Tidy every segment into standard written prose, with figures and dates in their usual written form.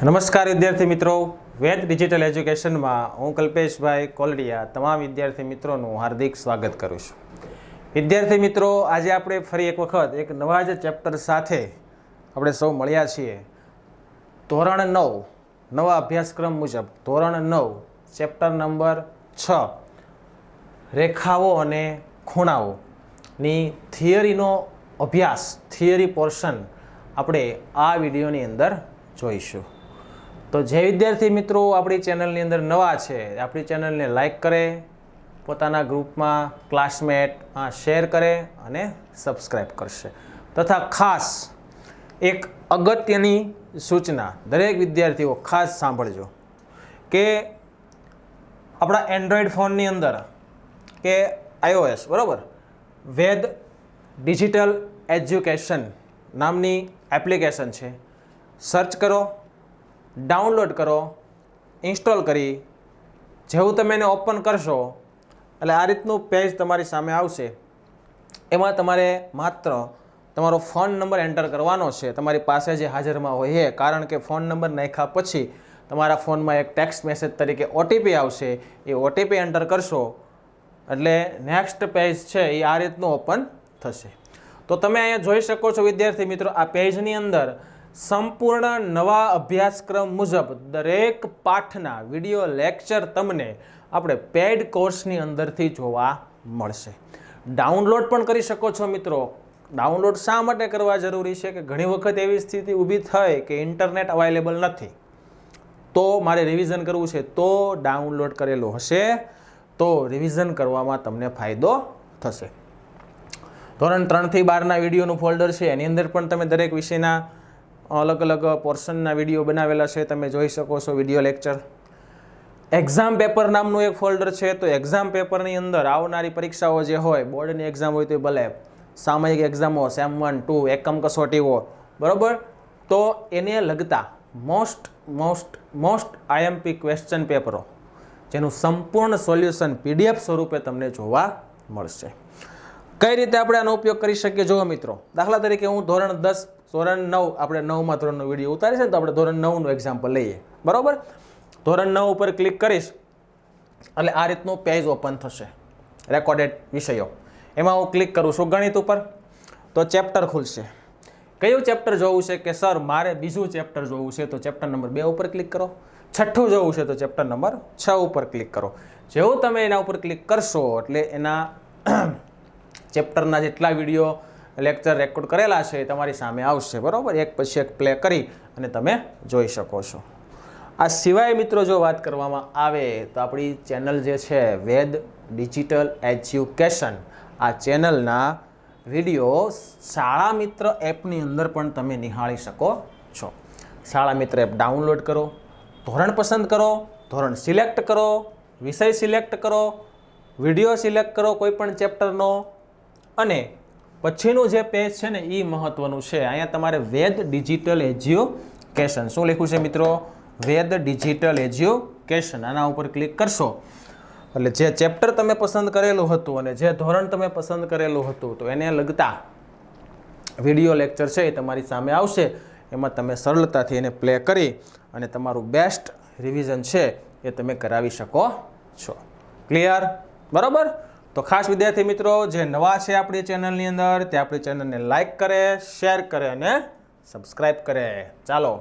નમસ્કાર વિદ્યાર્થી મિત્રો, વેદ ડિજિટલ એજ્યુકેશનમાં હું કલ્પેશભાઈ કોલડિયા તમામ વિદ્યાર્થી મિત્રોનું હાર્દિક સ્વાગત કરું છું. વિદ્યાર્થી મિત્રો, આજે આપણે ફરી એક વખત એક નવા જ ચેપ્ટર સાથે આપણે સૌ મળ્યા છીએ. ધોરણ 9 નવા અભ્યાસક્રમ મુજબ ધોરણ 9 ચેપ્ટર નંબર 6 રેખાઓ અને ખૂણાઓની થિયરીનો અભ્યાસ, થિયરી પોર્શન આપણે આ વિડીયોની અંદર જોઈશું. તો જે વિદ્યાર્થી મિત્રો આપણી ચેનલની અંદર નવા છે, આપણી ચેનલને લાઈક કરે, પોતાના ગ્રુપમાં ક્લાસમેટમાં શેર કરે અને સબસ્ક્રાઈબ કરશે. તથા ખાસ એક અગત્યની સૂચના દરેક વિદ્યાર્થીઓ ખાસ સાંભળજો કે આપણા એન્ડ્રોઈડ ફોનની અંદર કે iOS બરાબર, વેદ ડિજિટલ એજ્યુકેશન નામની એપ્લિકેશન છે. સર્ચ કરો, ડાઉનલોડ કરો, ઇન્સ્ટોલ કરી જેવું તમે એને ઓપન કરશો એટલે આ રીતનું પેજ તમારી સામે આવશે. એમાં તમારે માત્ર તમારો ફોન નંબર એન્ટર કરવાનો છે, તમારી પાસે જે હાજરમાં હોય એ. કારણ કે ફોન નંબર નાખ્યા પછી તમારા ફોનમાં એક ટેક્સ્ટ મેસેજ તરીકે ઓટીપી આવશે. એ ઓટીપી એન્ટર કરશો એટલે નેક્સ્ટ પેજ છે એ આ રીતનું ઓપન થશે. તો તમે અહીંયા જોઈ શકો છો વિદ્યાર્થી મિત્રો, આ પેજની અંદર સંપૂર્ણ નવા અભ્યાસક્રમ મુજબ દરેક પાઠના વિડીયો લેક્ચર તમને આપણે પેડ કોર્સની અંદરથી જોવા મળશે. ડાઉનલોડ પણ કરી શકો છો મિત્રો. ડાઉનલોડ શા માટે કરવા જરૂરી છે કે ઘણી વખત એવી સ્થિતિ ઊભી થાય કે ઇન્ટરનેટ અવેલેબલ નથી, તો મારે રિવિઝન કરવું છે, તો ડાઉનલોડ કરેલું હશે તો રિવિઝન કરવામાં તમને ફાયદો થશે. ધોરણ 3 થી 12ના વિડીયોનું ફોલ્ડર છે, એની અંદર પણ તમે દરેક વિષયના અલગ અલગ પોર્શનના વિડીયો બનાવેલા છે, તમે જોઈ શકો છો વિડીયો લેક્ચર. એક્ઝામ પેપર નામનું એક ફોલ્ડર છે, તો એક્ઝામ પેપરની અંદર આવનારી પરીક્ષાઓ જે હોય, બોર્ડની એક્ઝામ હોય તો ભલે, સામયિક એક્ઝામો, સેમ 1, 2, એકમ કસોટીઓ બરાબર, તો એને લગતા મોસ્ટ આઈએમપી ક્વેશ્ચન પેપરો જેનું સંપૂર્ણ સોલ્યુશન પીડીએફ સ્વરૂપે તમને જોવા મળશે. કઈ રીતે આપણે આનો ઉપયોગ કરી શકીએ જુઓ મિત્રો. દાખલા તરીકે હું ધોરણ 10, ધોરણ 9, આપણે 9મા ધોરણનો વિડીયો ઉતારી છે ને, તો આપણે ધોરણ 9નું એક્ઝામ્પલ લઈએ બરાબર. ધોરણ 9 ઉપર ક્લિક કરીશ એટલે આ રીતનું પેજ ઓપન થશે, રેકોર્ડેડ વિષયો. એમાં હું ક્લિક કરું છું ગણિત ઉપર, તો ચેપ્ટર ખુલશે. કયું ચેપ્ટર જોવું છે કે સર મારે બીજું ચેપ્ટર જોવું છે, તો ચેપ્ટર નંબર 2 ઉપર ક્લિક કરો. છઠ્ઠું જોવું છે તો ચેપ્ટર નંબર 6 ઉપર ક્લિક કરો. જેવું તમે એના ઉપર ક્લિક કરશો એટલે એના ચેપ્ટરના જેટલા વિડીયો લેક્ચર રેકોર્ડ કરેલા છે એ તમારી સામે આવશે બરાબર. એક પછી એક પ્લે કરી અને તમે જોઈ શકો છો. આ સિવાય મિત્રો જો વાત કરવામાં આવે તો આપણી ચેનલ જે છે વેદ ડિજિટલ એજ્યુકેશન, આ ચેનલના વિડીયો શાળા મિત્ર એપની અંદર પણ તમે નિહાળી શકો છો. શાળા મિત્ર એપ ડાઉનલોડ કરો, ધોરણ પસંદ કરો, ધોરણ સિલેક્ટ કરો, વિષય સિલેક્ટ કરો, વિડીયો સિલેક્ટ કરો કોઈ પણ ચેપ્ટરનો, અને પછીનું જે પેજ છે ને એ મહત્વનું છે. અહીંયા તમારે વેદ ડિજિટલ એજ્યુકેશન શું લખ્યું છે મિત્રો? વેદ ડિજિટલ એજ્યુકેશન. આના ઉપર ક્લિક કરશો એટલે જે ચેપ્ટર તમે પસંદ કરેલું હતું અને જે ધોરણ તમે પસંદ કરેલું હતું તો એને લગતા વિડીયો લેક્ચર છે એ તમારી સામે આવશે. એમાં તમે સરળતાથી એને પ્લે કરી અને તમારું બેસ્ટ રિવિઝન છે એ તમે કરાવી શકો છો. ક્લિયર બરાબર? તો ખાસ વિદ્યાર્થી મિત્રો જે નવા છે આપણી ચેનલની અંદર તે આપણી ચેનલને લાઈક કરે, શેર કરે અને સબસ્ક્રાઈબ કરે. ચાલો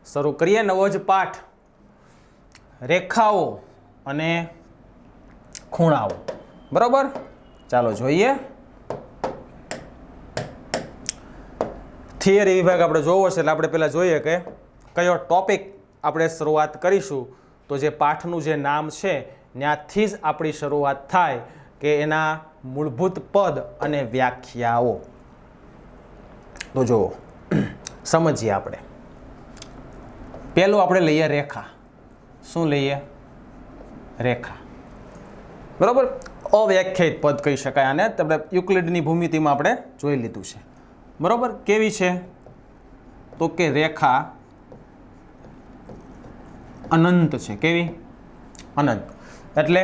શરૂ કરીએ નવો જ પાઠ, રેખાઓ અને ખૂણાઓ બરાબર. ચાલો જોઈએ. થિયરી વિભાગ આપણે જોવો છે એટલે આપણે પહેલાં જોઈએ કે કયો ટોપિક આપણે શરૂઆત કરીશું. તો જે પાઠનું જે નામ છે ત્યાંથી જ આપણી શરૂઆત થાય કે એના મૂળભૂત પદ અને વ્યાખ્યાઓ. તો જુઓ, સમજીએ આપણે. પહેલું આપણે લઈએ રેખા. શું લઈએ? રેખા બરાબર. અવ્યાખ્યાયિત પદ કહી શકાય આને. આપણે યુક્લિડની ભૂમિતિમાં આપણે જોઈ લીધું છે બરાબર. કેવી છે? તો કે રેખા અનંત છે. કેવી? અનંત. એટલે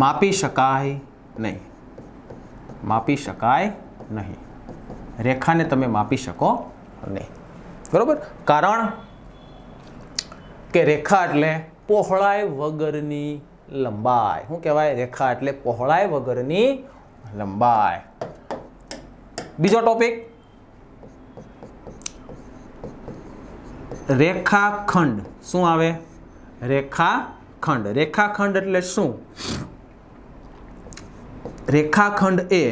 માપી શકાય નહીં. માપી શકાય નહીં. રેખાને તમે માપી શકો નહીં. બરોબર. કારણ કે રેખા એટલે પહોળાઈ વગરની લંબાઈ. શું કહેવાય? રેખા એટલે પહોળાઈ વગરની લંબાઈ. બીજો ટોપિક, રેખાખંડ. શું આવે? રેખાખંડ. રેખાખંડ એટલે શું? રેખાખંડ એ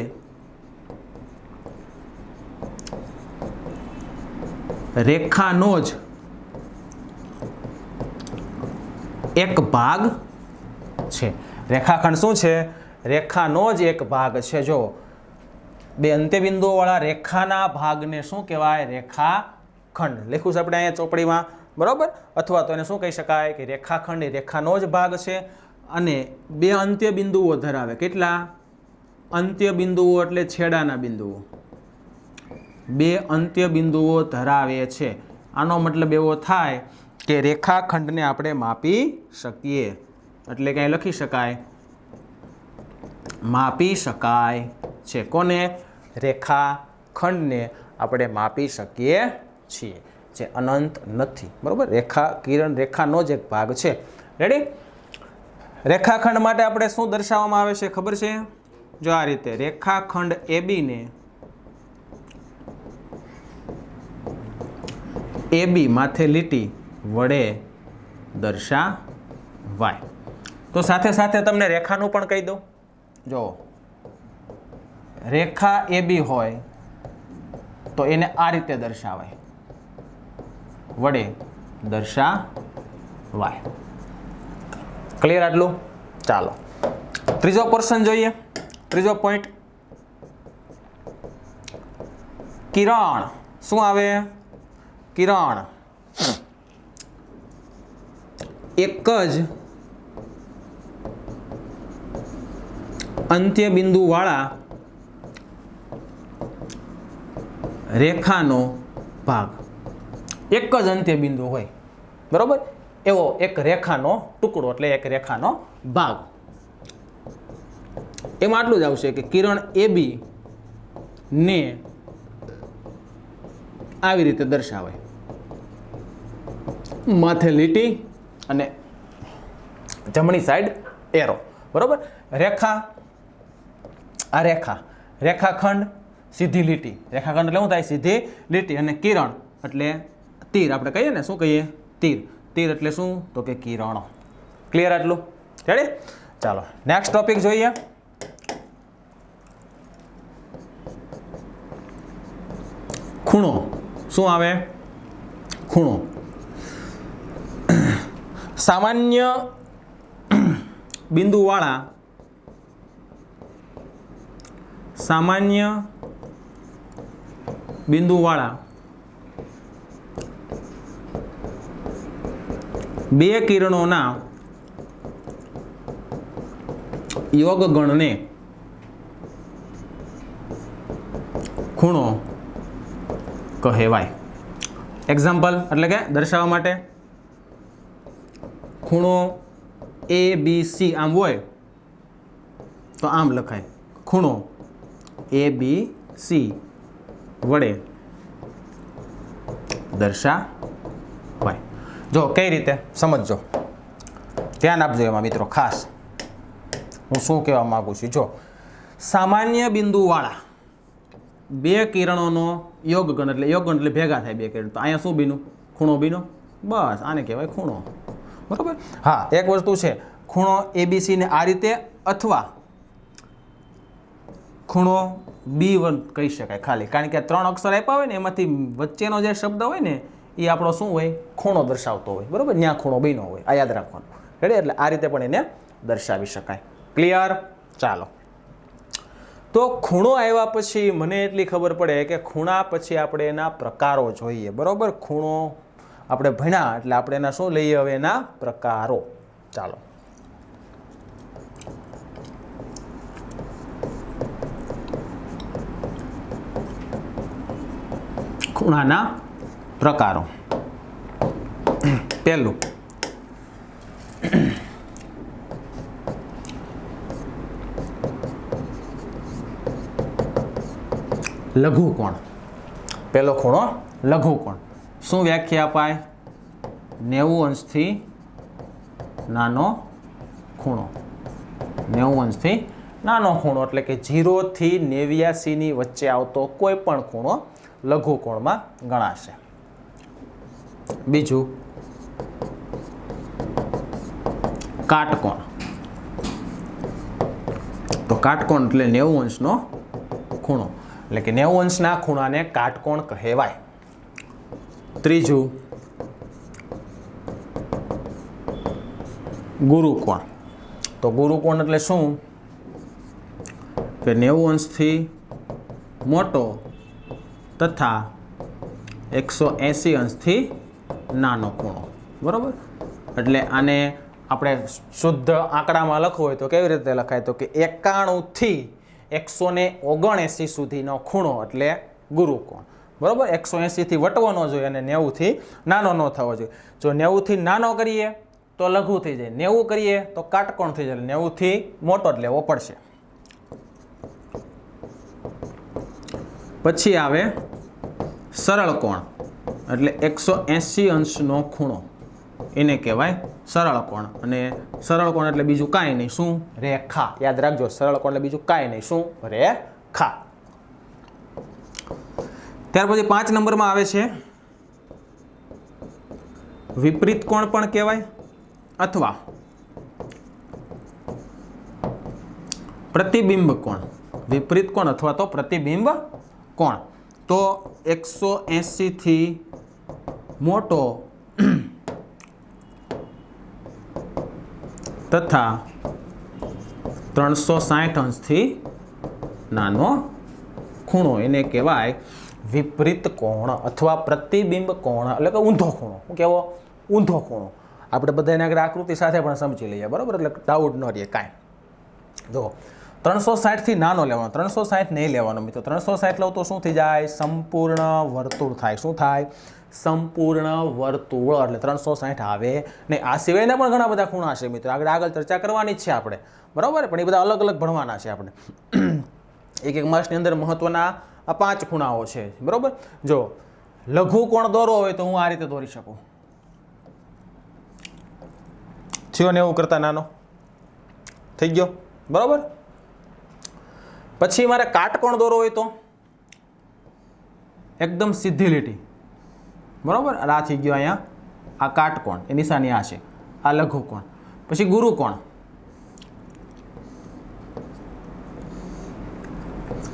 રેખાનો જ એક ભાગ છે. રેખાખંડ શું છે? રેખાનો જ એક ભાગ છે. જો બે અંત્યબિંદુઓ વાળા રેખાના ભાગને શું કહેવાય? રેખાખંડ. લખ્યું છે આપણે અહીંયા ચોપડીમાં, બરોબર. અથવા તો એને શું કહી શકાય કે રેખાખંડ એ રેખાનો જ ભાગ છે અને બે અંત્યબિંદુઓ ધરાવે. કેટલા અંત્યબિંદુઓ? એટલે છેડાના બિંદુઓ. બે અંત્યબિંદુઓ ધરાવે છે. આનો મતલબ એવો થાય કે રેખાખંડને આપણે માપી શકીએ. એટલે કંઈ લખી શકાય, માપી શકાય છે. કોને? રેખાખંડને આપણે માપી શકીએ છીએ, જે અનંત નથી. બરોબર. રેખા કિરણ રેખાનો જ એક ભાગ છે. રેડી? રેખાખંડ માટે આપણે શું દર્શાવવામાં આવે છે ખબર છે? જો આ રીતે રેખાખંડ AB ને AB માથે લીટી વડે દર્શાવાય. તો સાથે સાથે તમને રેખાનું પણ કહી દઉં. જો રેખા AB હોય તો એને આ રીતે દર્શાવાય, વડે દર્શાવાય. ક્લિયર આટલું? ચાલો ત્રીજો પોર્શન જોઈએ. ત્રીજો પોઈન્ટ, કિરણ. શું આવે? કિરણ એક જ અંત્યબિંદુ વાળા રેખાનો ભાગ. એક જ અંત્યબિંદુ હોય, બરોબર, એવો એક રેખાનો ટુકડો, એટલે એક રેખાનો ભાગ. એમાં આટલું જ આવશે કે કિરણ AB ને આવી રીતે દર્શાવાય, માથે લીટી અને જમણી સાઈડ એરો. બરોબર. રેખા, આ રેખા, રેખાખંડ, સીધી લીટી. રેખાખંડ એટલે શું થાય? સીધી લીટી. અને કિરણ એટલે તીર. આપણે કહીએ ને, શું કહીએ? તીર. તીર એટલે શું? તો કે કિરણ. ક્લિયર આટલું? રેડી? ચાલો નેક્સ્ટ ટોપિક જોઈએ. ખૂણો. શું આવે? ખૂણો. સામાન્ય બિંદુવાળા, સામાન્ય બિંદુવાળા બે કિરણોના યોગગણને ખૂણો કહેવાય. એક્ઝામ્પલ એટલે કે દર્શાવવા માટે, ખૂણો ABC આમ હોય તો આમ લખાય, ખૂણો ABC વડે દર્શાવાય. જો કઈ રીતે સમજજો, ધ્યાન આપજો એમાં મિત્રો. ખાસ હું શું કહેવા માંગુ છું, જો સામાન્ય બિંદુવાળા બે કિરણોનો યોગગણ, એટલે યોગગણ એટલે ભેગા થાય બે કિરણ, તો અહીંયા શું બીનું? ખૂણો બીનો. બસ આને કહેવાય ખૂણો. બરાબર. હા, એક વસ્તુ છે, ખૂણો ABC ને આ રીતે, અથવા ખૂણો B1 કહી શકાય ખાલી, કારણ કે 3 અક્ષર આપ્યા હોય ને એમાંથી વચ્ચેનો જે શબ્દ હોય ને એ આપણો શું હોય? ખૂણો દર્શાવતો હોય. બરાબર. ત્યાં ખૂણો બીનો હોય, આ યાદ રાખવાનું. રેડી? એટલે આ રીતે પણ એને દર્શાવી શકાય. ક્લિયર? ચાલો, તો ખૂણો આવ્યા પછી મને એટલી ખબર પડે કે ખૂણા પછી આપણે એના પ્રકારો જોઈએ. બરાબર. ખૂણો આપણે ભણ્યા એટલે આપણે એના શું લઈએ હવે? એના પ્રકારો. ચાલો, ખૂણાના પ્રકારો. પહેલું, લઘુકોણ. પહેલો ખૂણો લઘુકોણ. શું વ્યાખ્યા અપાય? 90 અંશથી નાનો ખૂણો. 90 અંશથી નાનો ખૂણો એટલે કે 0 થી 89 ની વચ્ચે આવતો કોઈ પણ ખૂણો લઘુકોણમાં ગણાશે. બીજું કાટકોણ. તો કાટકોણ એટલે 90 અંશનો ખૂણો એટલે કે 90 અંશના ખૂણાને કાટકોણ કહેવાય. ત્રીજું ગુરુકોણ. તો ગુરુકોણ એટલે શું? કે 90 અંશથી મોટો તથા 180 અંશથી નાનો ખૂણો. બરાબર. એટલે આને આપણે શુદ્ધ આંકડામાં લખવું હોય તો કેવી રીતે લખાય? તો કે 91 થી 179 સુધીનો ખૂણો એટલે ગુરુકોણ. બરાબર. 180 થી વટવો ન જોઈએ અને 90 થી નાનો ન થવો જોઈએ. જો 90 થી નાનો કરીએ તો લઘુ થઈ જાય, 90 કરીએ તો કાટકોણ થઈ જાય. 90 થી મોટો જ લેવો પડશે. પછી આવે સરળ કોણ એટલે 180 અંશનો ખૂણો, એને કહેવાય સરળ કોણ. અને સરળ કોણ એટલે બીજું કાંઈ નહીં, શું? રેખા. યાદ રાખજો, સરળ કોણ એટલે બીજું કાંઈ નહીં, શું? રેખા. ત્યાર પછી 5 નંબરમાં આવે છે વિપરીત કોણ પણ કહેવાય અથવા પ્રતિબિંબ કોણ. વિપરીત કોણ અથવા તો પ્રતિબિંબ કોણ. તો 180 થી મોટો તથા 360 અંશથી નાનો ખૂણો એને કહેવાય વિપરીત કોણ અથવા પ્રતિબિંબ કોણ એટલે કે ઊંધો ખૂણો. શું કહેવો? ઊંધો ખૂણો. આપણે બધાને આગળ આકૃતિ સાથે પણ સમજી લઈએ. બરાબર. એટલે ડાઉટ ન રહે કાંઈ. જો 360 થી નાનો લેવાનો, 360 નહીં લેવાનો મિત્રો. 360 લઉં તો શું થઈ જાય? સંપૂર્ણ વર્તુળ થાય. શું થાય? સંપૂર્ણ વર્તુળ. એટલે 360 આવે નહીં. આ સિવાયના પણ ઘણા બધા ખૂણા છે મિત્રો, આગળ ચર્ચા કરવાની જ છે આપણે. બરાબર. પણ એ બધા અલગ અલગ ભણવાના છે આપણે. એક માસની અંદર મહત્વના આ 5 ખૂણાઓ છે. બરાબર. જો લઘુ કોણ દોરવો હોય તો હું આ રીતે દોરી શકું. થયો 90 કરતા નાનો થઈ ગયો. બરાબર. પછી મારે કાટકોણ દોરવો હોય તો એકદમ સીધી લીટી. બરાબર. આ થઈ ગયો અહીંયા આ કાટકોણ, એ નિશાની આ છે, આ લઘુકોણ. પછી ગુરુકોણ.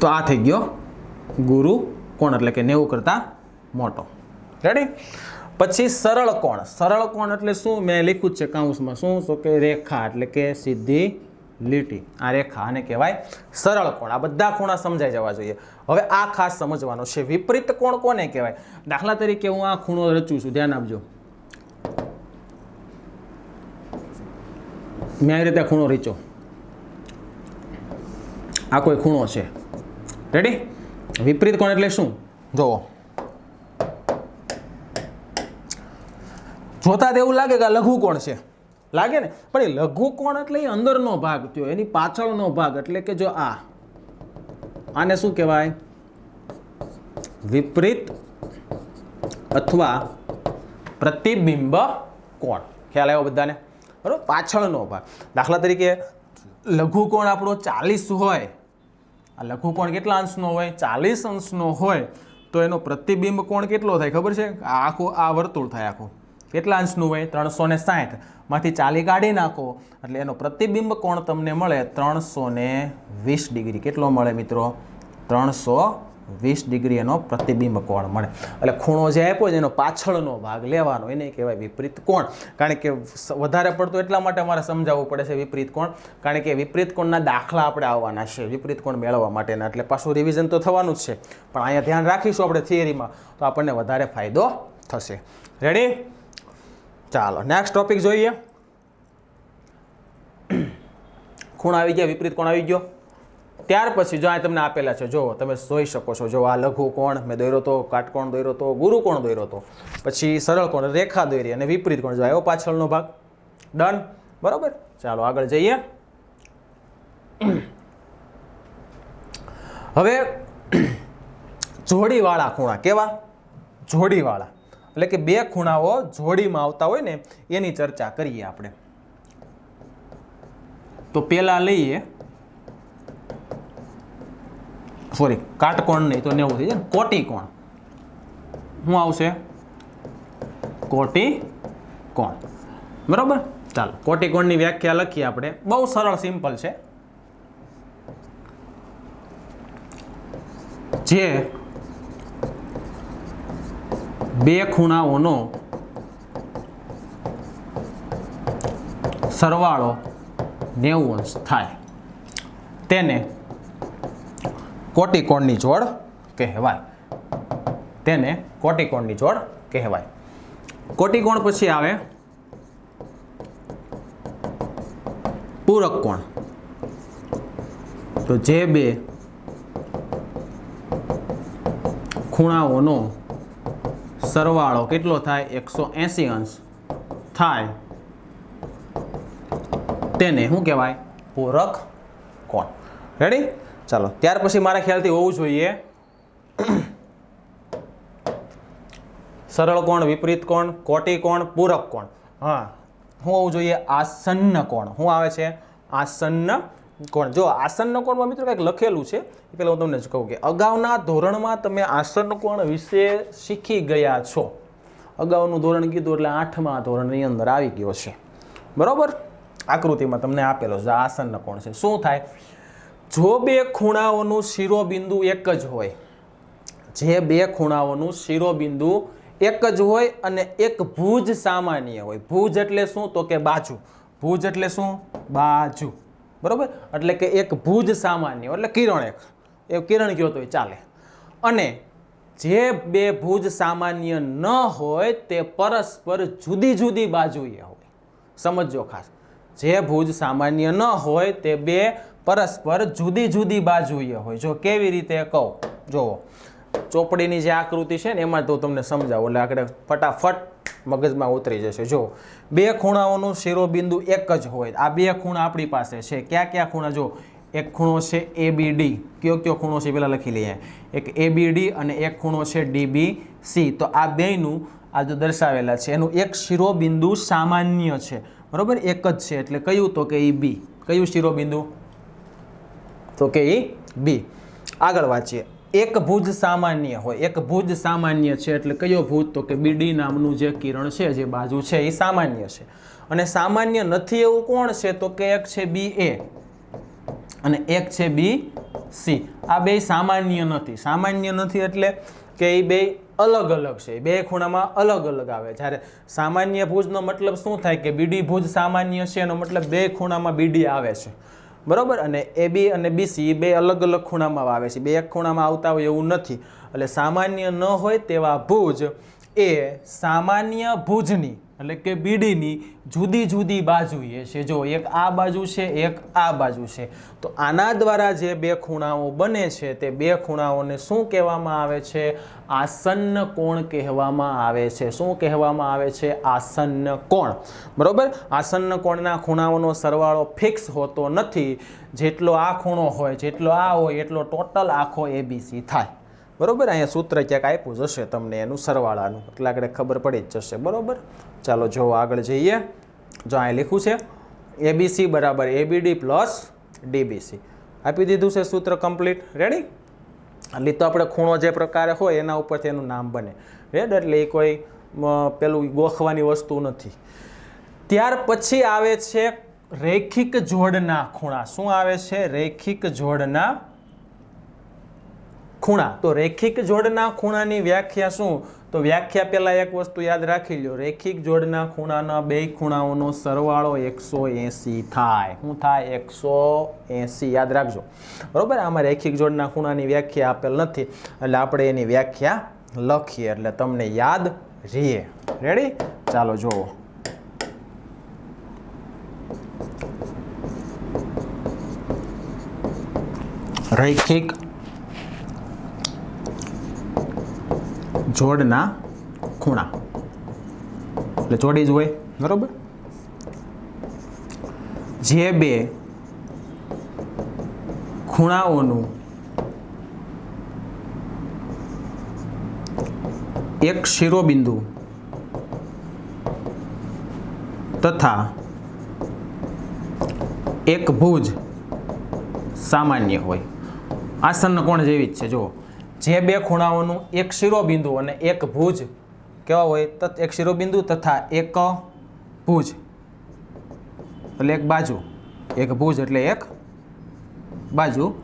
તો આ થઈ ગયો ગુરુકોણ એટલે કે 90 કરતા મોટો. રેડી. પછી સરળ કોણ. સરળ કોણ એટલે શું? મેં લખ્યું જ છે કાઉન્સમાં. શું? તો કે રેખા એટલે કે સીધી લીટી. આ રેખા આને કહેવાય સરળ કોણ. આ બધા ખૂણા સમજાઈ જવા જોઈએ. હવે આ ખાસ સમજવાનો છે. વિપરીત કોણ કોને કહેવાય? દાખલા તરીકે હું આ ખૂણો રચું છું, ધ્યાન આપજો. મેં આવી રીતે ખૂણો રચ્યો. આ કોઈ ખૂણો છે. રેડી. વિપરીત કોણ એટલે શું? જોવો, જોતા તો એવું લાગે કે આ લઘુ કોણ છે, લાગે ને? પણ એ લઘુ કોણ એટલે એ અંદરનો ભાગ થયો, એની પાછળનો ભાગ. એટલે કે જો આને શું કહેવાય? વિપરીત અથવા પ્રતિબિંબ કોણ. ખ્યાલ આવ્યો બધાને? બરાબર. પાછળનો ભાગ. દાખલા તરીકે લઘુ કોણ આપણો 40 હોય, આ લઘુ કોણ કેટલા અંશનો હોય? 40 અંશનો હોય. તો એનો પ્રતિબિંબ કોણ કેટલો થાય ખબર છે? આખું આ વર્તુળ થાય. આખું કેટલા અંશનું હોય? 360 માંથી 40 કાઢી નાખો એટલે એનો પ્રતિબિંબ કોણ તમને મળે 320 ડિગ્રી. કેટલો મળે મિત્રો? 320 ડિગ્રી એનો પ્રતિબિંબ કોણ મળે. એટલે ખૂણો જે આપ્યો છે એનો પાછળનો ભાગ લેવાનો, એને કહેવાય વિપરીત કોણ. કારણ કે વધારે પડતું એટલા માટે અમારે સમજાવવું પડે છે વિપરીત કોણ, કારણ કે વિપરીત કોણના દાખલા આપણે આવવાના છે વિપરીત કોણ મેળવવા માટેના. એટલે પાછું રિવિઝન તો થવાનું જ છે, પણ અહીંયા ધ્યાન રાખીશું આપણે થિયરીમાં તો આપણને વધારે ફાયદો થશે. રેડી? ચાલો નેક્સ્ટ ટોપિક જોઈએ. ખૂણ આવી ગયા, વિપરીત કોણ આવી ગયો. ત્યાર પછી જો આ તમને આપેલા છે, જો તમે જોઈ શકો છો. જો આ લઘુ કોણ મેં દોર્યો તો, કાટકોણ દોર્યો તો, ગુરુકોણ દોર્યો તો, પછી સરળ કોણ રેખા દોરી અને વિપરીત કોણ જો આવ્યો પાછળનો ભાગ. ડન. બરાબર. ચાલો આગળ જઈએ. હવે જોડીવાળા ખૂણા. કેવા? જોડીવાળા. એટલે કે બે ખૂણાઓ જોડીમાં આવતા હોય ને એની ચર્ચા કરીએ આપણે. તો પેલા લઈએ, સોરી કાટકોણ નહીં તો 90 થઈ જાય ને, કોટિકોણ. શું આવશે? કોટિકોણ. બરોબર. ચાલો કોટિકોણની વ્યાખ્યા લખીએ આપણે. બહુ સરળ સિમ્પલ છે. જે બે ખૂણાઓનો સરવાળો 90 અંશ થાય તેને કોટિકોણની જોડ કહેવાય. તેને કોટિકોણની જોડ કહેવાય. કોટિકોણ પછી આવે પૂરક કોણ. તો જે બે ખૂણાઓનો સરવાળો કેટલો થાય? 180 અંશ થાય તેને શું કહેવાય? પૂરક કોણ. રેડી? ચાલો ત્યાર પછી મારા ખ્યાલથી હોવું જોઈએ સરળ કોણ, વિપરીત કોણ, કોટિકોણ, પૂરક કોણ. હા, શું હોવું જોઈએ? આસન્ન કોણ. શું આવે છે? આસન્ન કોણ. જો આસન્ન કોણમાં મિત્રો કંઈક લખેલું છે, એ પહેલાં હું તમને જ કહું કે અગાઉના ધોરણમાં તમે આસન્ન કોણ વિશે શીખી ગયા છો. અગાઉનું ધોરણ કીધું એટલે 8મા ધોરણની અંદર આવી ગયો છે. બરોબર. આકૃતિમાં તમને આપેલો છે આસન્ન કોણ છે. શું થાય? જો બે ખૂણાઓનું શિરોબિંદુ એક જ હોય, જે બે ખૂણાઓનું શિરોબિંદુ એક જ હોય અને એક ભુજ સામાન્ય હોય. ભુજ એટલે શું? તો કે બાજુ. ભુજ એટલે શું? બાજુ. બરોબર. એટલે કે એક ભુજ સામાન્ય એટલે કિરણ, એ કિરણ કયો તોય ચાલે. અને જે બે ભુજ સામાન્ય ન હોય તે પરસ્પર જુદી જુદી બાજુએ હોય. સમજો ખાસ. જે ભુજ સામાન્ય ન હોય તે બે પરસ્પર જુદી જુદી બાજુએ હોય. જો કેવી રીતે કહું, જુઓ ચોપડીની જે આકૃતિ છે ને એમાં તો તમને સમજાવું એટલે આગળ ફટાફટ મગજમાં ઉતરી જશે. જો બે ખૂણાઓનું શિરોબિંદુ એક જ હોય. આ બે ખૂણા આપણી પાસે છે. ક્યાં ક્યાં ખૂણા? જો એક ખૂણો છે ABD. કયો કયો ખૂણો છે પેલા લખી લઈએ. એક ABD અને એક ખૂણો છે DBC. તો આ બેયનું આ જો દર્શાવેલા છે એનું એક શિરોબિંદુ સામાન્ય છે. બરોબર. એક જ છે એટલે કયું? તો કે એ B. કયું શિરોબિંદુ? તો કે એ B. આગળ વાંચીએ. એક ભુજ સામાન્ય હોય. એક ભુજ સામાન્ય છે એટલે કયો ભુજ? તો કે BD નામનું જે કિરણ છે, જે બાજુ છે એ સામાન્ય છે. અને સામાન્ય નથી એવું કોણ છે? તો કે એક છે BA અને એક છે BC. આ બે સામાન્ય નથી. સામાન્ય નથી એટલે કે એ બે અલગ અલગ છે. બે ખૂણામાં અલગ અલગ આવે. જ્યારે સામાન્ય ભુજનો મતલબ શું થાય? કે BD ભુજ સામાન્ય છે એનો મતલબ બે ખૂણામાં BD આવે છે. બરોબર. અને AB અને BC એ બે અલગ અલગ ખૂણામાં આવે છે. બે એક ખૂણામાં આવતા હોય એવું નથી. એટલે સામાન્ય ન હોય તેવા ભુજ એ સામાન્ય ભુજની એટલે કે BDની જુદી જુદી બાજુએ છે. જો એક આ બાજુ છે, એક આ બાજુ છે. તો આના દ્વારા જે બે ખૂણાઓ બને છે તે બે ખૂણાઓને શું કહેવામાં આવે છે? આસન્ન કોણ કહેવામાં આવે છે. શું કહેવામાં આવે છે? આસન્ન કોણ. બરોબર. આસન્ન કોણના ખૂણાઓનો સરવાળો ફિક્સ હોતો નથી. જેટલો આ ખૂણો હોય, જેટલો આ હોય એટલો ટોટલ આખો ABC થાય. બરોબર. અહીંયા સૂત્ર ક્યાંક આપ્યું જશે તમને એનું સરવાળાનું, એટલે આગળ ખબર પડી જ જશે. બરોબર. ચાલો જો આગળ જઈએ. જો અહીં લખ્યું છે ABC બરાબર ABD પ્લસ DBC. આપી દીધું છે સૂત્ર કમ્પ્લીટ. રેડી? એટલે તો આપણે ખૂણો જે પ્રકારે હોય એના ઉપરથી એનું નામ બને. રેડ? એટલે એ કોઈ પેલું ગોખવાની વસ્તુ નથી. ત્યાર પછી આવે છે રૈખિક જોડના ખૂણા. શું આવે છે? રૈખિક જોડના ખૂણા. તો રૈખિક જોડના ખૂણાની વ્યાખ્યા શું? તો વ્યાખ્યા પહેલા એક વસ્તુ યાદ રાખી લો. રૈખિક જોડના ખૂણાના બે ખૂણાઓનો સરવાળો 180 થાય. શું થાય? 180. યાદ રાખજો. બરોબર. આમાં રૈખિક જોડના ખૂણાની વ્યાખ્યા આપેલ નથી એટલે આપણે એની વ્યાખ્યા લખીએ એટલે તમને યાદ રહે. રેડી? ચાલો જુઓ. રૈખિક જોડના ખૂણા એટલે જોડી જ હોય. બરોબર. જે બે ખૂણાઓનું એક શિરોબિંદુ તથા એક ભુજ સામાન્ય હોય. આસન્ન કોણ જેવી જ છે. જો જે બે ખૂણાઓનું એક શિરોબિંદુ અને એક ભુજ કેવા હોય, એક શિરોબિંદુ તથા એક ભુજ એટલે એક બાજુ, એક ભુજ એટલે એક બાજુ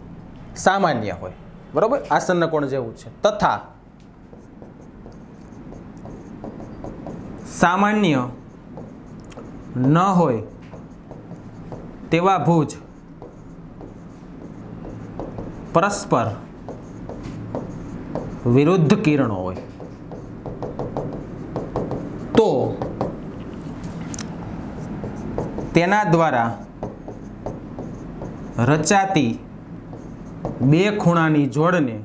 સામાન્ય હોય. બરોબર, આસન્ન કોણ જેવું છે. તથા સામાન્ય ન હોય તેવા ભુજ પરસ્પર વિરુદ્ધ કિરણો હોય તો તેના દ્વારા રચાતી બે ખૂણાની જોડને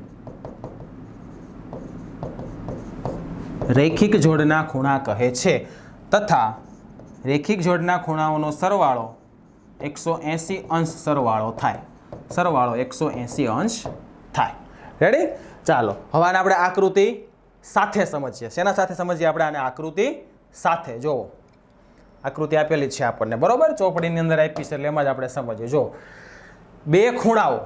રૈખિક જોડના ખૂણા કહે છે. તથા રૈખિક જોડના ખૂણાઓનો સરવાળો 180 અંશ સરવાળો થાય. સરવાળો 180 અંશ થાય. રેડી? ચાલો હવે આને આપણે આકૃતિ સાથે સમજીએ. શેના સાથે સમજીએ આપણે આને? આકૃતિ સાથે. જુઓ આકૃતિ આપેલી છે આપણને, બરોબર, ચોપડીની અંદર આપી છે એટલે એમાં જ આપણે સમજીએ. જો બે ખૂણાઓ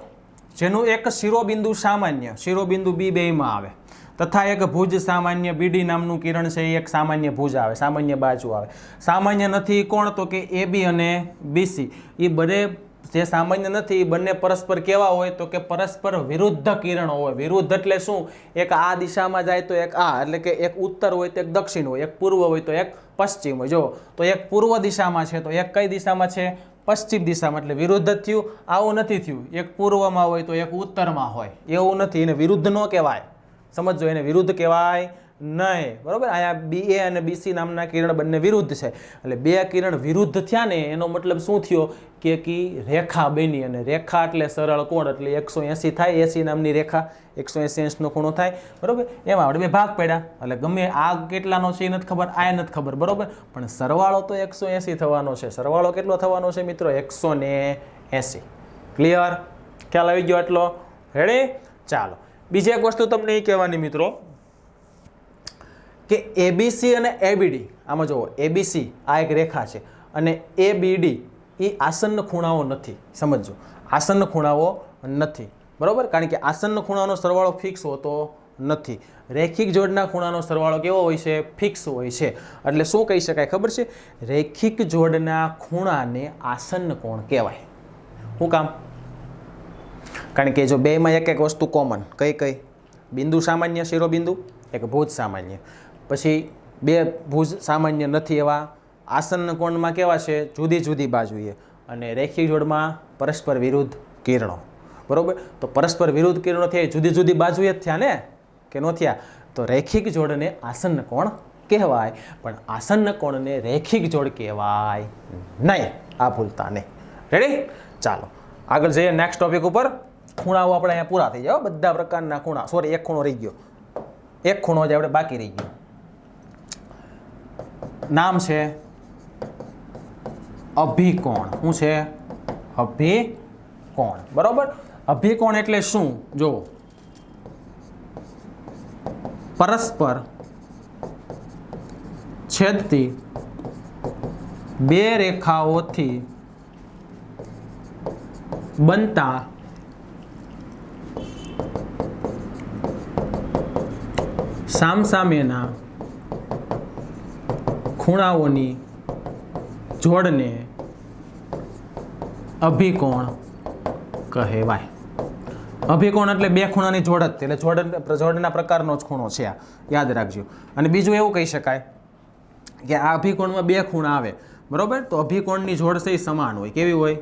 જેનું એક શિરોબિંદુ સામાન્ય, શિરોબિંદુ બી બેમાં આવે, તથા એક ભુજ સામાન્ય બીડી નામનું કિરણ છે, એ એક સામાન્ય ભુજ આવે, સામાન્ય બાજુ આવે. સામાન્ય નથી કોણ? તો કે AB અને BC. એ બંને જે સામાન્ય નથી એ બંને પરસ્પર કેવા હોય? તો કે પરસ્પર વિરુદ્ધ કિરણો હોય. વિરુદ્ધ એટલે શું? એક આ દિશામાં જાય તો એક આ, એટલે કે એક ઉત્તર હોય તો એક દક્ષિણ હોય, એક પૂર્વ હોય તો એક પશ્ચિમ હોય. જો તો એક પૂર્વ દિશામાં છે તો એક કઈ દિશામાં છે? પશ્ચિમ દિશામાં. એટલે વિરુદ્ધ જ થયું. આવું નથી થયું, એક પૂર્વમાં હોય તો એક ઉત્તરમાં હોય, એવું નથી. એને વિરુદ્ધ ન કહેવાય. સમજો, એને વિરુદ્ધ કહેવાય નહીં. બરોબર, અહીંયા BA અને BC નામના કિરણ બંને વિરુદ્ધ છે. એટલે બે કિરણ વિરુદ્ધ થયા ને એનો મતલબ શું થયો? કે રેખા બની. અને રેખા એટલે સરળ કોણ એટલે 180 થાય. AC નામની રેખા 180 અંશનો ખૂણો થાય. બરોબર, એમાં આપણે બે ભાગ પડ્યા. એટલે ગમે આ કેટલાનો છે એ નથી ખબર, આ નથી ખબર. બરોબર, પણ સરવાળો તો 180 થવાનો છે. સરવાળો કેટલો થવાનો છે મિત્રો? 180. ક્લિયર? ખ્યાલ આવી ગયો એટલો? રેડી? ચાલો બીજી એક વસ્તુ તમને એ કહેવાની મિત્રો કે ABC અને ABD, આમાં જુઓ ABC આ એક રેખા છે અને ABD એ આસન્ન ખૂણાઓ નથી. સમજો, આસન્ન ખૂણાઓ નથી. બરોબર, કારણ કે આસન્ન ખૂણાનો સરવાળો ફિક્સ હોતો નથી. રૈખિક જોડના ખૂણાનો સરવાળો કેવો હોય છે? ફિક્સ હોય છે. એટલે શું કહી શકાય ખબર છે? રૈખિક જોડના ખૂણાને આસન્ન કોણ કહેવાય. શું કામ? કારણ કે જો બેમાં એક એક વસ્તુ કોમન. કઈ કઈ? બિંદુ સામાન્ય, શિરોબિંદુ, એક ભુજ સામાન્ય. પછી બે ભુજ સામાન્ય નથી એવા. આસન્ન કોણમાં કેવા છે? જુદી જુદી બાજુએ. અને રૈખિક જોડમાં પરસ્પર વિરુદ્ધ કિરણો. બરોબર, તો પરસ્પર વિરુદ્ધ કિરણો થયા, જુદી જુદી બાજુએ જ થયા ને, કે ન થયા? તો રૈખિક જોડને આસન્ન કોણ કહેવાય, પણ આસન્ન કોણને રૈખિક જોડ કહેવાય નહીં. આ ભૂલતા નહીં. રેડી? ચાલો આગળ જઈએ નેક્સ્ટ ટોપિક ઉપર. ખૂણાઓ આપણે અહીંયા પૂરા થઈ જાય, બધા પ્રકારના ખૂણા. સોરી, એક ખૂણો રહી ગયો, એક ખૂણો જ આપણે બાકી રહી ગયો. નામ છે અભિકોણ. શું છે? અભિકોણ. બરોબર, અભિકોણ એટલે શું? જો પરસ્પર છેદતી બે રેખાઓથી બનતા સામસામેના ખૂણાઓની જોડને અભિકોણ કહેવાય. અભિકોણ એટલે બે ખૂણાની જોડ જ, એટલે જોડના પ્રકારનો જ ખૂણો છે આ, યાદ રાખજો. અને બીજું એવું કહી શકાય કે આ અભિકોણમાં બે ખૂણા આવે. બરોબર, તો અભિકોણની જોડ છે એ સમાન હોય. કેવી હોય?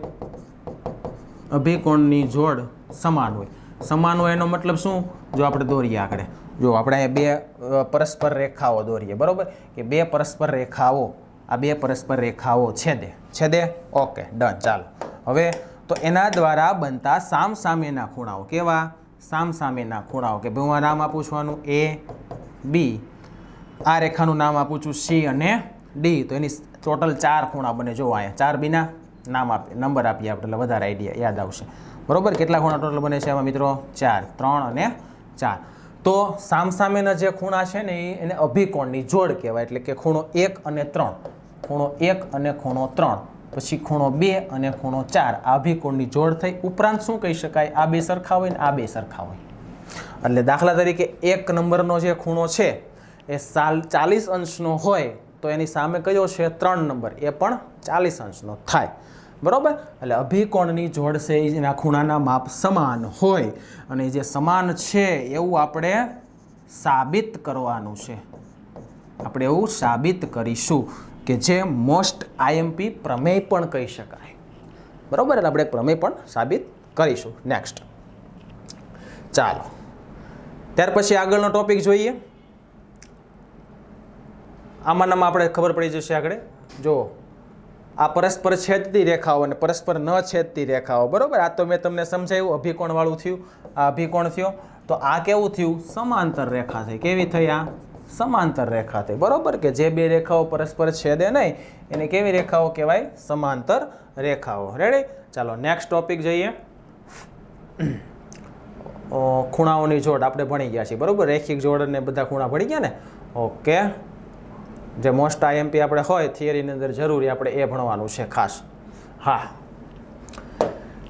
અભિકોણની જોડ સમાન હોય. સમાન હોય એનો મતલબ શું? જો આપણે દોરીએ આગળ, જો આપણે અહીંયા બે પરસ્પર રેખાઓ દોરીએ. બરોબર, કે બે પરસ્પર રેખાઓ, આ બે પરસ્પર રેખાઓ છેદે. છેદે? Okay, done. ચાલો હવે તો એના દ્વારા બનતા સામસામેના ખૂણાઓ. કેવા? સામસામેના ખૂણાઓ. કે ભાઈ હું નામ આપું છું આનું AB, આ રેખાનું નામ આપું છું C અને D. તો એની ટોટલ 4 ખૂણા બને. જો અહીંયા 4 બીના નામ આપીએ, નંબર આપીએ આપણે, એટલે વધારે આઈડિયા યાદ આવશે. બરોબર, કેટલા ખૂણા ટોટલ બને છે આમાં મિત્રો? 4. 3 અને 4. તો સામસામેના જે ખૂણા છે ને એને અભિકોણની જોડ કહેવાય. એટલે કે ખૂણો 1 અને 3. ખૂણો 1 અને ખૂણો 3, પછી ખૂણો 2 અને ખૂણો 4, આ અભિકોણની જોડ થઈ. ઉપરાંત શું કહી શકાય? આ બે સરખા હોય ને આ બે સરખા હોય. એટલે દાખલા તરીકે 1 નંબરનો જે ખૂણો છે એ 40 અંશનો હોય તો એની સામે કયો છે? 3 નંબર, એ પણ 40 અંશનો થાય. બરાબર? એટલે અભિકોણની જોડ છે એના ખૂણાના માપ સમાન હોય અને જે સમાન છે એવું આપણે સાબિત કરવાનું છે. આપણે એવું સાબિત કરીશું કે જે મોસ્ટ આઈએમપી પ્રમેય પણ કહી શકાય. બરાબર? એટલે આપણે એક પ્રમેય પણ સાબિત કરીશું. નેક્સ્ટ, ચાલો ત્યાર પછી આગળનો ટોપિક જોઈએ. આમાં આપણે ખબર પડી જશે આગળ. જો આ પરસ્પર છેદતી રેખાઓ અને પરસ્પર ન છેદતી રેખાઓ. બરાબર? આ તો મેં તમને સમજાવ્યું, અભિકોણ વાળું થયું, આ અભિકોણ થયો. તો આ કેવું થયું? સમાંતર રેખા થઈ. કેવી થઈ? આ સમાંતર રેખા થઈ. બરાબર? કે જે બે રેખાઓ પરસ્પર છેદે નહીં એને કેવી રેખાઓ કહેવાય? સમાંતર રેખાઓ. રેડી? ચાલો નેક્સ્ટ ટોપિક જઈએ. ખૂણાઓની જોડ આપણે ભણી ગયા છીએ. બરાબર? રેખિક જોડ ને બધા ખૂણા ભણી ગયા ને? ઓકે. જે મોસ્ટ આઈએમપી આપણે હોય થિયરીની અંદર જરૂરી આપણે એ ભણવાનું છે ખાસ. હા,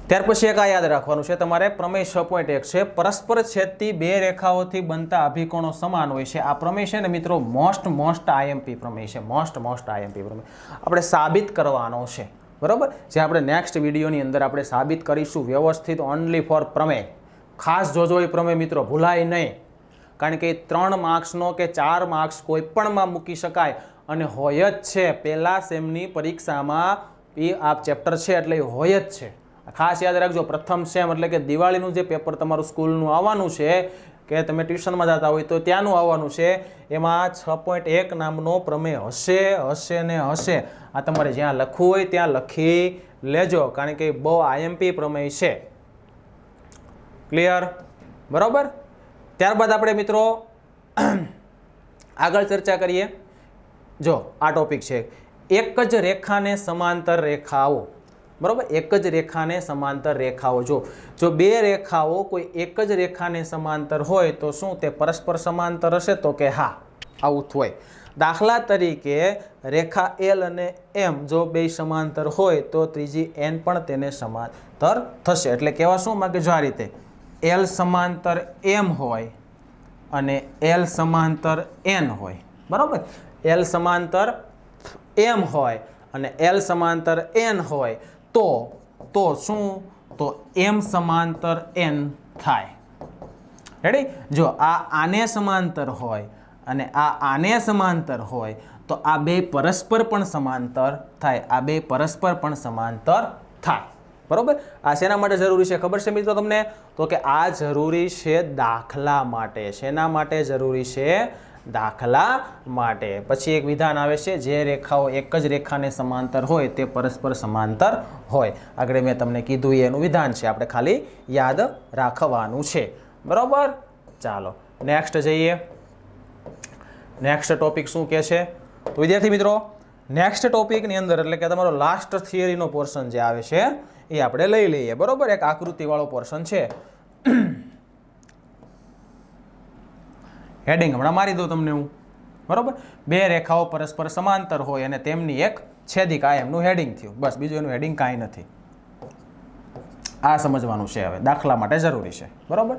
ત્યાર પછી એક આ યાદ રાખવાનું છે તમારે. પ્રમેય 6.1 છે, પરસ્પર છેદતી બે રેખાઓથી બનતા અભિકોણો સમાન હોય છે. આ પ્રમેય છે ને મિત્રો મોસ્ટ આઈએમપી પ્રમેય છે. મોસ્ટ આઈએમપી પ્રમેય આપણે સાબિત કરવાનો છે. બરાબર? જે આપણે નેક્સ્ટ વિડીયોની અંદર આપણે સાબિત કરીશું વ્યવસ્થિત, ઓનલી ફોર પ્રમેય. ખાસ જોજો એ પ્રમેય મિત્રો, ભૂલાય નહીં. કારણ કે 3 માર્ક્સનો કે 4 માર્ક્સ કોઈ પણમાં મૂકી શકાય અને હોય જ છે. પહેલા સેમની પરીક્ષામાં એ આ ચેપ્ટર છે એટલે એ હોય જ છે. ખાસ યાદ રાખજો, પ્રથમ સેમ એટલે કે દિવાળીનું જે પેપર તમારું સ્કૂલનું આવવાનું છે કે તમે ટ્યુશનમાં જતા હોય તો ત્યાંનું આવવાનું છે, એમાં 6.1 નામનો પ્રમેય હશે ને હશે. આ તમારે જ્યાં લખવું હોય ત્યાં લખી લેજો, કારણ કે બહુ આઈએમપી પ્રમેય છે. ક્લિયર? બરાબર? ત્યારબાદ આપણે મિત્રો આગળ ચર્ચા કરીએ. જો આ ટોપિક છે, એક જ રેખાને સમાંતર રેખાઓ. બરાબર? એક જ રેખાને સમાંતર રેખાઓ. જો બે રેખાઓ કોઈ એક જ રેખાને સમાંતર હોય તો શું તે પરસ્પર સમાંતર હશે? તો કે હા, આવું હોય. દાખલા તરીકે રેખા L અને M જો બે સમાંતર હોય તો ત્રીજી N પણ તેને સમાંતર થશે. એટલે કહેવા શું માંગે? જો આ રીતે L સમાંતર M હોય અને L સમાંતર N હોય. બરાબર? L સમાંતર M હોય અને L સમાંતર N હોય તો શું? તો M સમાંતર N થાય. રેડી? જો આ આને સમાંતર હોય અને આ આને સમાંતર હોય તો આ બે પરસ્પર પણ સમાંતર થાય. આ બે પરસ્પર પણ સમાંતર થાય. બરાબર? આ શેના માટે જરૂરી છે ખબર છે મિત્રો તમને? તો કે આ જરૂરી છે દાખલા માટે. શેના માટે જરૂરી છે? દાખલા માટે. પછી એક વિધાન આવે છે, જે રેખાઓ એક જ રેખાને સમાંતર હોય તે પરસ્પર સમાંતર હોય. આગળ મેં તમને કીધું એનું વિધાન છે, આપણે ખાલી યાદ રાખવાનું છે. બરાબર? ચાલો નેક્સ્ટ જઈએ. નેક્સ્ટ ટોપિક શું કહે છે? તો વિદ્યાર્થી મિત્રો, નેક્સ્ટ ટોપિકની અંદર એટલે કે તમારો લાસ્ટ થિયરીનો પોર્શન જે આવે છે એ આપણે લઈ લઈએ. બરાબર? એક આકૃતિવાળો પોર્શન છે. હેડિંગ હમણાં મારી દઉં તમને હું. બરાબર? બે રેખાઓ પરસ્પર સમાંતર હોય અને તેમની એક છેદિકા, એમનું હેડિંગ થયું. બસ, બીજું એનું હેડિંગ કાંઈ નથી. આ સમજવાનું છે, હવે દાખલા માટે જરૂરી છે. બરાબર?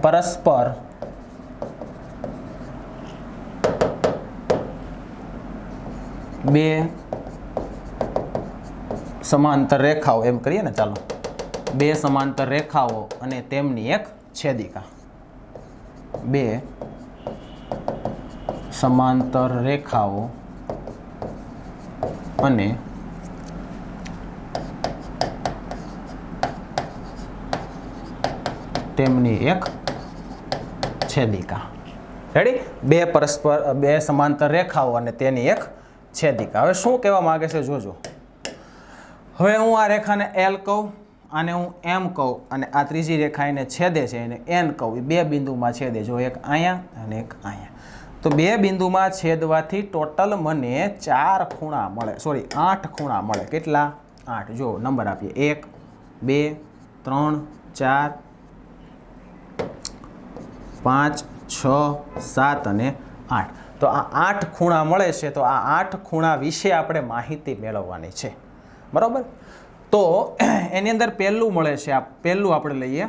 પરસ્પર બે સમાંતર રેખાઓ, એમ કરીએ ને, ચાલો, બે સમાંતર રેખાઓ અને તેમની એક છેદિકા. બે સમાંતર રેખાઓ અને તેમની એક છેદિકા. રેડી? બે સમાંતર રેખાઓ અને તેની એક છેદિકા. હવે શું કહેવા માંગે છે જોજો. હવે હું આ રેખાને L કહું, આને હું M કહું અને આ ત્રીજી રેખા એને છેદે છે એને N કહું. એ બે બિંદુમાં છેદે. જો એક અહીંયા અને એક અહીંયા. તો બે બિંદુમાં છેદવાથી ટોટલ મને 4 ખૂણા મળે, સોરી 8 ખૂણા મળે. કેટલા? 8. જો નંબર આપીએ, 1 2 3 4 5 6 7 અને 8. તો આ 8 ખૂણા મળે છે. તો આ 8 ખૂણા વિશે આપણે માહિતી મેળવવાની છે, બરાબર. તો એની અંદર પહેલું મળે છે, આ પહેલું આપણે લઈએ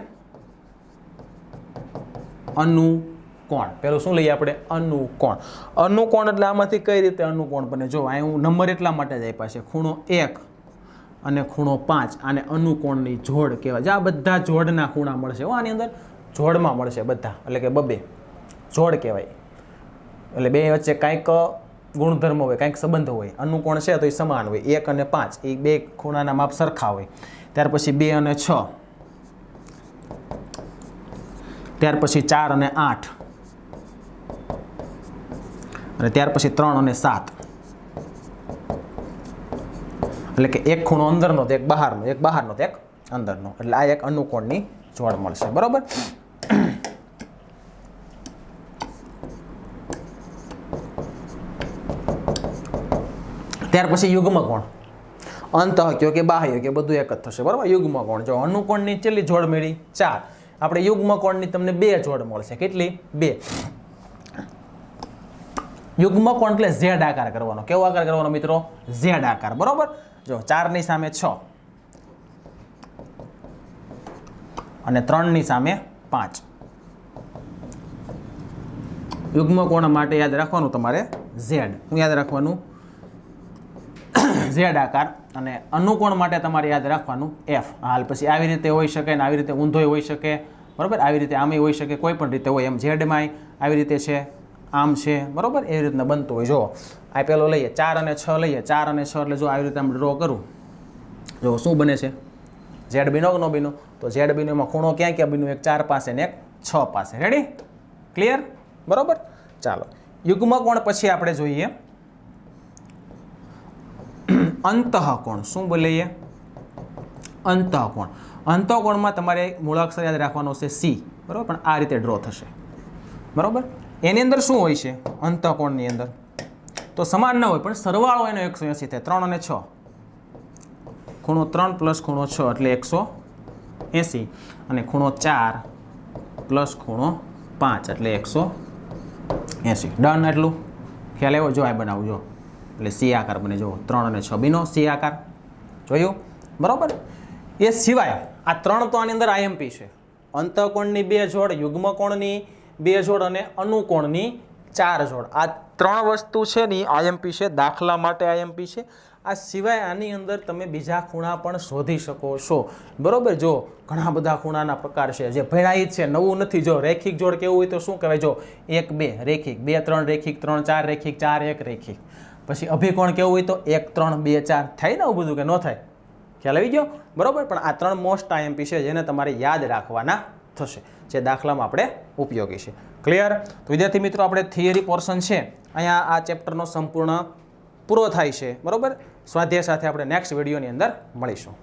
અનુકોણ. પહેલું શું લઈએ આપણે? અનુકોણ. અનુકોણ એટલે આમાંથી કઈ રીતે અનુકોણ બને? જો અહીં હું નંબર એટલા માટે જ આપ્યા છે, ખૂણો 1 અને ખૂણો 5, આને અનુકોણની જોડ કહેવાય. જે આ બધા જોડના ખૂણા મળશે, આની અંદર જોડમાં મળશે બધા, એટલે કે બબે જોડ કહેવાય. એટલે બે વચ્ચે કાંઈક ગુણધર્મ હોય, કાંઈક સંબંધ હોય. અનુકોણ છે તો એ સમાન હોય. 1 અને 5 એ બે ખૂણાના માપ સરખા હોય. ત્યાર પછી 2 અને 6, ત્યાર પછી 4 અને 8, અને ત્યાર પછી 3 અને 7. એટલે કે એક ખૂણો અંદરનો તો એક બહારનો, એક બહારનો તો એક અંદરનો. એટલે આ એક અનુકોણની જોડ મળશે, બરોબર. ત્યાર પછી યુગ્મકોણ. અંતઃ કયો કે બાહ્ય કે બધું એક જ થશે, બરાબર. યુગ્મકોણ. જો અનુકોણની કેટલી જોડ મળી? 4. આપણે યુગ્મકોણની તમને 2 જોડ મળશે. કેટલી? 2. યુગ્મકોણ એટલે ઝેડ આકાર કરવાનો. કેવો આકાર કરવાનો મિત્રો? ઝેડ આકાર, બરોબર. જો 4 ની સામે 6 અને 3 ની સામે 5. યુગ્મકોણ માટે યાદ રાખવાનું તમારે ઝેડ. શું યાદ રાખવાનું? ઝેડ આકાર. અને અનુકોણ માટે તમારે યાદ રાખવાનું એફ. હાલ પછી આવી રીતે હોઈ શકે ને આવી રીતે ઊંધોય હોઈ શકે, બરાબર. આવી રીતે આમે હોઈ શકે, કોઈ પણ રીતે હોય. એમ ઝેડમાં આવી રીતે છે, આમ છે, બરાબર. એવી રીતના બનતું હોય. જો આ પેલો લઈએ 4 અને 6 લઈએ. 4 અને 6 એટલે જો આવી રીતે આમ ડ્રો કરું, જો શું બને છે? ઝેડ બીનો કે નો બીનો? તો ઝેડ બીનો એમાં ખૂણો ક્યાં ક્યાં બીનો? એક 4 પાસે ને એક 6 પાસે. રેડી? ક્લિયર? બરાબર. ચાલો, યુગ્મકોણ પછી આપણે જોઈએ અંતઃકોણ. શું બોલીએ? અંતઃકોણ. અંતઃકોણમાં તમારે મૂળાક્ષર યાદ રાખવાનો છે સી, બરાબર. પણ આ રીતે ડ્રો થશે, બરાબર. એની અંદર શું હોય છે? અંતઃકોણની અંદર તો સમાન ન હોય, પણ સરવાળો એનો 180 થાય. 3 અને 6, ખૂણો 3 પ્લસ ખૂણો 6 એટલે 180, અને ખૂણો 4 પ્લસ ખૂણો 5 એટલે 180. ડન. એટલું ખ્યાલ આવ્યો? જો આ બનાવું, જો એટલે સી આકાર બને. જો 3 અને 6 બીનો સી આકાર. જોયું? બરાબર. એ સિવાય આ 3 તો આની અંદર આઈએમપી છે. અંતઃકોણની 2 જોડ, યુગ્મકોણની 2 જોડ અને અનુકોણની 4 જોડ. આ 3 વસ્તુ છે ને આઈએમપી છે, દાખલા માટે આઈએમપી છે. આ સિવાય આની અંદર તમે બીજા ખૂણા પણ શોધી શકો છો, બરોબર. જો ઘણા બધા ખૂણાના પ્રકાર છે જે ભણાય જ છે, નવું નથી. જો રેખિક જોડ કેવું હોય તો શું કહેવાય? જો 1 2 રેખિક, 2 3 રેખિક, 3 4 રેખિક, 4 1 રેખિક. પછી અભિકોણ કેવું હોય તો 1 3 2 4. થાય ને આવું બધું કે ન થાય? ખ્યાલ આવી ગયો, બરોબર. પણ આ 3 મોસ્ટ આઈએમપી છે જેને તમારે યાદ રાખવાના થશે, જે દાખલામાં આપણે ઉપયોગી છે. ક્લિયર? તો વિદ્યાર્થી મિત્રો, આપણે થિયરી પોર્શન છે અહીંયા આ ચેપ્ટરનો સંપૂર્ણ પૂરો થાય છે, બરોબર. સ્વાધ્યાય સાથે આપણે નેક્સ્ટ વિડીયોની અંદર મળીશું.